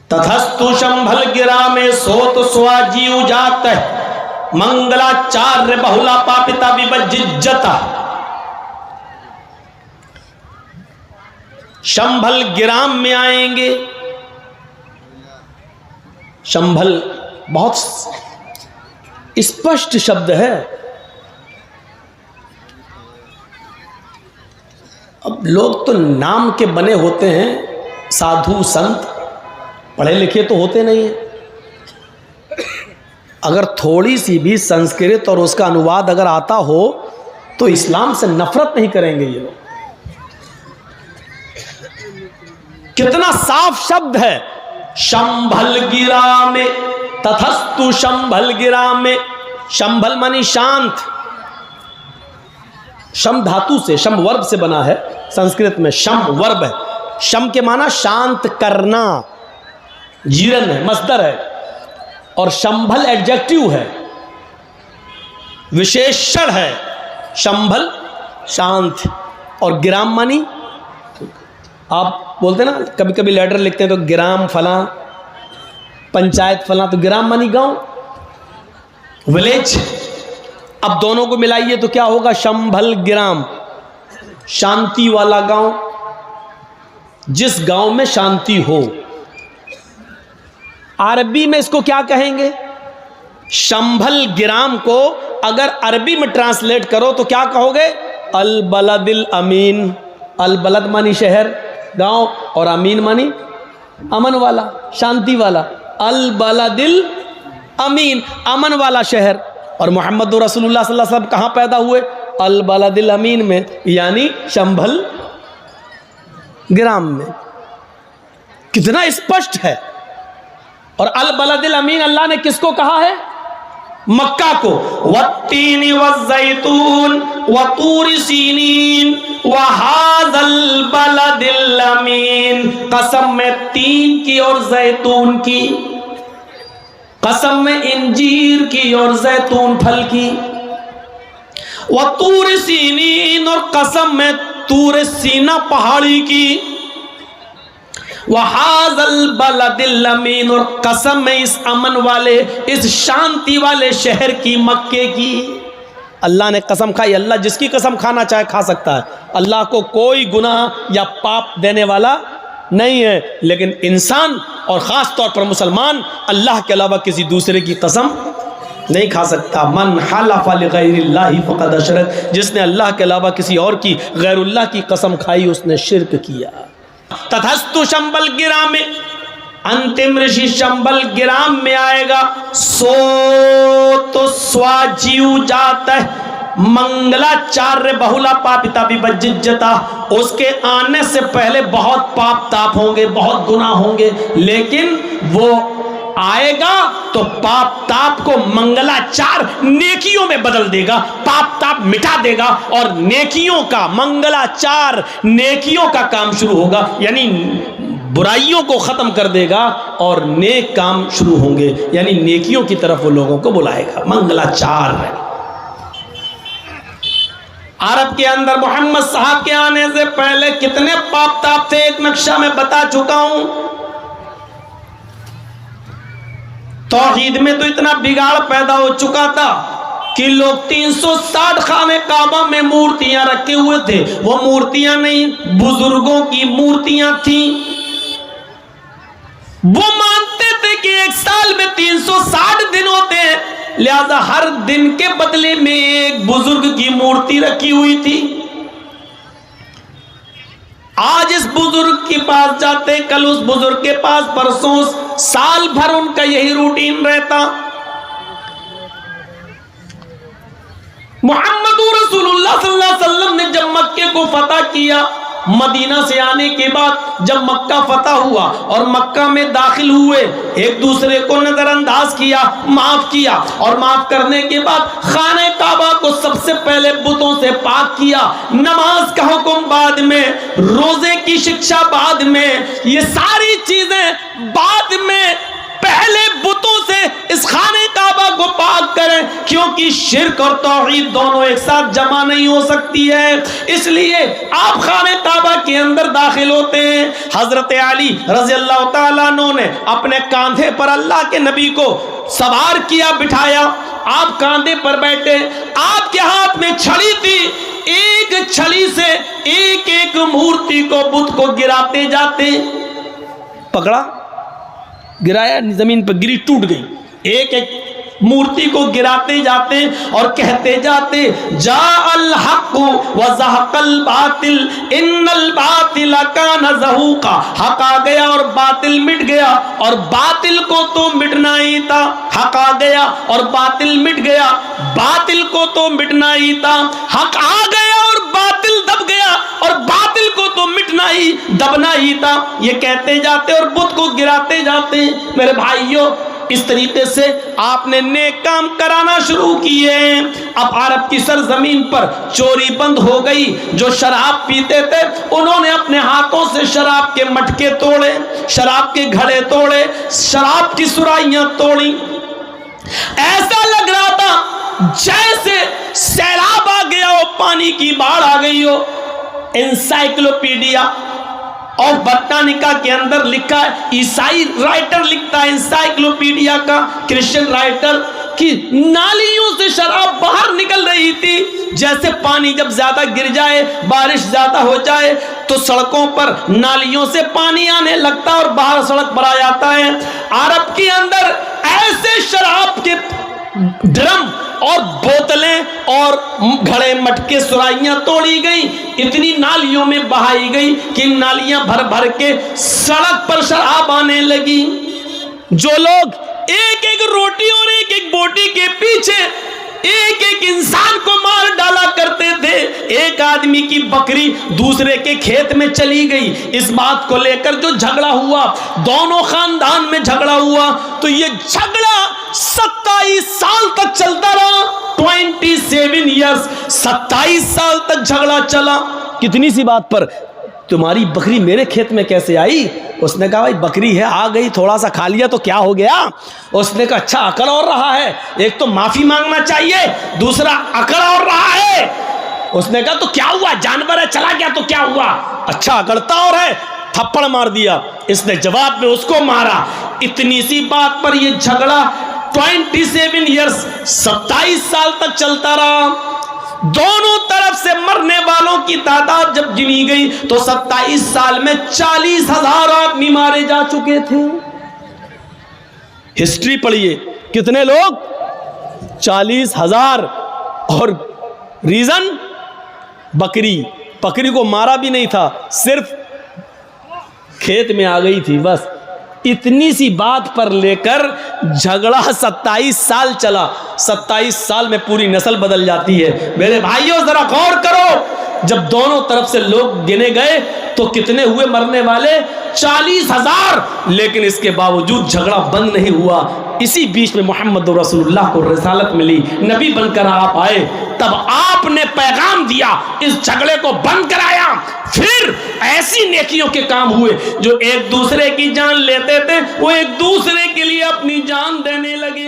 तथस्तु शंभल गिरा में सोत स्वाजीव जात मंगलाचार्य बहुला पापिता विभजिज्जता। शंभल गिराम में आएंगे। शंभल बहुत स्पष्ट शब्द है। अब लोग तो नाम के बने होते हैं, साधु संत, पढ़े लिखे तो होते नहीं हैं। अगर थोड़ी सी भी संस्कृत और उसका अनुवाद अगर आता हो तो इस्लाम से नफरत नहीं करेंगे ये लोग। कितना साफ शब्द है। शंभल गिरा में, तथस्तु शंभल गिरा में। शंभल मानी शांत, शम धातु से, शम वर्ब से बना है। संस्कृत में शम वर्ब है। शम के माना शांत करना, जीरन है, मस्दर है। और शंभल एडजेक्टिव है, विशेषण है। शंभल शांत, और गिराम मानी, आप बोलते ना कभी कभी लेटर लिखते हैं तो गिराम फला, पंचायत फला, तो गिराम मानी गांव, विलेज। अब दोनों को मिलाइए तो क्या होगा? शंभल गिराम, शांति वाला गांव, जिस गांव में शांति हो। अरबी में इसको क्या कहेंगे? शंभल गिराम को अगर अरबी में ट्रांसलेट करो तो क्या कहोगे? अल बलदिल अमीन। अल बलद मानी शहर, गांव, और अमीन मानी अमन वाला, शांति वाला। अल बलदिल अमीन, अमन वाला शहर। और मोहम्मद रसूलुल्लाह सल्लल्लाहु अलैहि वसल्लम कहाँ पैदा हुए? अल बलदिल अमीन में, यानी शंभल गिराम में। कितना स्पष्ट है। और अल बलदिल अमीन अल्लाह ने किसको कहा है? मक्का को। वत्तीन वज़ैतून वतूर सीनीन वहाज़ल बलदिल अमीन। कसम में तीन की और जैतून की, कसम में इंजीर की और जैतून फल की। वतूर सीनीन, और कसम में तूर सीना पहाड़ी की। वहाज़ल बलदिल अमीन, और कसम में इस अमन वाले, इस शांति वाले शहर की, मक्के की। अल्लाह ने कसम खाई। अल्लाह जिसकी कसम खाना चाहे खा सकता है। अल्लाह को कोई गुनाह या पाप देने वाला नहीं है। लेकिन इंसान और ख़ास तौर पर मुसलमान अल्लाह के अलावा किसी दूसरे की कसम नहीं खा सकता। मन हलफ़ लिग़ैरिल्लाहि फ़क़द अशरक। जिसने अल्लाह के अलावा किसी और की, गैरुल्लाह की कसम खाई, उसने शिर्क किया। तथस्तु शंभल गिराम में, अंतिम ऋषि शंभल गिराम में आएगा। सो तो स्वाजीव जात है मंगलाचार्य बहुला पापिता विभजिज्जता। उसके आने से पहले बहुत पाप ताप होंगे, बहुत गुनाह होंगे, लेकिन वो आएगा तो पाप ताप को मंगलाचार नेकियों में बदल देगा। पाप ताप मिटा देगा और नेकियों का, मंगलाचार नेकियों का काम शुरू होगा। यानी बुराइयों को खत्म कर देगा और नेक काम शुरू होंगे। यानी नेकियों की तरफ वो लोगों को बुलाएगा। मंगलाचार है। अरब के अंदर मोहम्मद साहब के आने से पहले कितने पाप ताप थे, एक नक्शा में बता चुका हूं। तौहीद में तो इतना बिगाड़ पैदा हो चुका था कि लोग 360 खाने काबा में मूर्तियां रखे हुए थे। वो मूर्तियां नहीं, बुजुर्गों की मूर्तियां थी। वो मानते थे कि एक साल में 360 दिन होते हैं, लिहाजा हर दिन के बदले में एक बुजुर्ग की मूर्ति रखी हुई थी। आज इस बुजुर्ग के पास जाते, कल उस बुजुर्ग के पास, परसों, साल भर उनका यही रूटीन रहता। मोहम्मद रसूलुल्लाह सल्लल्लाहु अलैहि वसल्लम ने जब मक्के को फतह किया, मदीना से आने के बाद जब मक्का फतह हुआ और मक्का में दाखिल हुए, एक दूसरे को नजरअंदाज किया, माफ किया, और माफ करने के बाद खाने काबा को सबसे पहले बुतों से पाक किया। नमाज का हुक्म बाद में, रोजे की शिक्षा बाद में, ये सारी चीजें बाद में। पहले बुतों से से इस खाने काबा को पाक करें, क्योंकि शिर्क और तौहीद दोनों एक साथ जमा नहीं हो सकती है। इसलिए आप खाने काबा के अंदर दाखिल होते हैं। हजरत अली रज़ी अल्लाह ताला अन्हु ने अपने कंधे पर अल्लाह के नबी को सवार किया, बिठाया। आप कंधे पर बैठे, आपके हाथ में छड़ी थी। एक छड़ी से एक एक मूर्ति को, बुत को गिराते जाते। पकड़ा, गिराया, जमीन पर गिरी, टूट गई। एक एक मूर्ति को गिराते जाते और कहते जाते, जाअल हक़ व ज़हक़ल बातिल इन्नल बातिल कान ज़हूक़ा। हक आ गया और बातिल मिट गया, और बातिल को तो मिटना ही था। हक आ गया और बातिल मिट गया, बातिल को तो मिटना ही था। हक आ गया और बातिल दब गया, और बातिल को तो मिटना ही, दबना ही था। ये कहते जाते और बुत को गिराते जाते। मेरे भाइयों, इस तरीके से आपने नेक काम कराना शुरू किए। अब अरब की सरजमीन पर चोरी बंद हो गई। जो शराब पीते थे उन्होंने अपने हाथों से शराब के मटके तोड़े, शराब के घड़े तोड़े, शराब की सुराहियां तोड़ी। ऐसा लग रहा था जैसे सैलाब आ गया हो, पानी की बाढ़ आ गई हो। एनसाइक्लोपीडिया और बटानिका के अंदर लिखा है, ईसाई राइटर लिखता है एनसाइक्लोपीडिया का, क्रिश्चियन राइटर, कि नालियों से शराब बाहर निकल रही थी। जैसे पानी जब ज्यादा गिर जाए, बारिश ज्यादा हो जाए, तो सड़कों पर नालियों से पानी आने लगता है और बाहर सड़क पर आ जाता है। अरब के अंदर ऐसे शराब के ड्रम और बोतलें और घड़े, मटके, सुराहियां तोड़ी गई, इतनी नालियों में बहाई गई कि नालियां भर भर के सड़क पर शराब आने लगी। जो लोग एक एक रोटी और एक एक बोटी के पीछे एक एक इंसान को मार डाला करते थे। एक आदमी की बकरी दूसरे के खेत में चली गई, इस बात को लेकर जो झगड़ा हुआ, दोनों खानदान में झगड़ा हुआ, तो ये झगड़ा 27 साल तक चलता रहा। 27 ईयर्स, 27 साल तक झगड़ा चला। कितनी सी बात पर, तुम्हारी बकरी मेरे खेत में कैसे आई? उसने कहा भाई बकरी है, आ गई, थोड़ा सा खा लिया तो क्या हो गया। उसने कहा अच्छा अकड़ और रहा है, एक तो माफी मांगना चाहिए, दूसरा अकड़ और रहा है। उसने कहा तो क्या हुआ, जानवर है चला गया तो क्या हुआ, अच्छा अकड़ता और है, थप्पड़ मार दिया। इसने जवाब में उसको मारा। इतनी सी बात पर यह झगड़ा 27 ईयर्स, 27 साल तक चलता रहा। दोनों तरफ से मरने वालों की तादाद जब गिनी गई तो 27 साल में 40,000 आदमी मारे जा चुके थे। हिस्ट्री पढ़िए, कितने लोग? 40,000। और रीजन, बकरी। बकरी को मारा भी नहीं था, सिर्फ खेत में आ गई थी बस। इतनी सी बात पर लेकर झगड़ा 27 साल चला। 27 साल में पूरी नस्ल बदल जाती है। मेरे भाइयों जरा गौर करो, जब दोनों तरफ से लोग गिने गए तो कितने हुए मरने वाले? 40,000। लेकिन इसके बावजूद झगड़ा बंद नहीं हुआ। इसी बीच में मोहम्मद रसूलुल्लाह को रिसालत मिली, नबी बनकर आप आए, तब आपने पैगाम दिया, इस झगड़े को बंद कराया। फिर ऐसी नेकियों के काम हुए, जो एक दूसरे की जान लेते थे वो एक दूसरे के लिए अपनी जान देने लगे।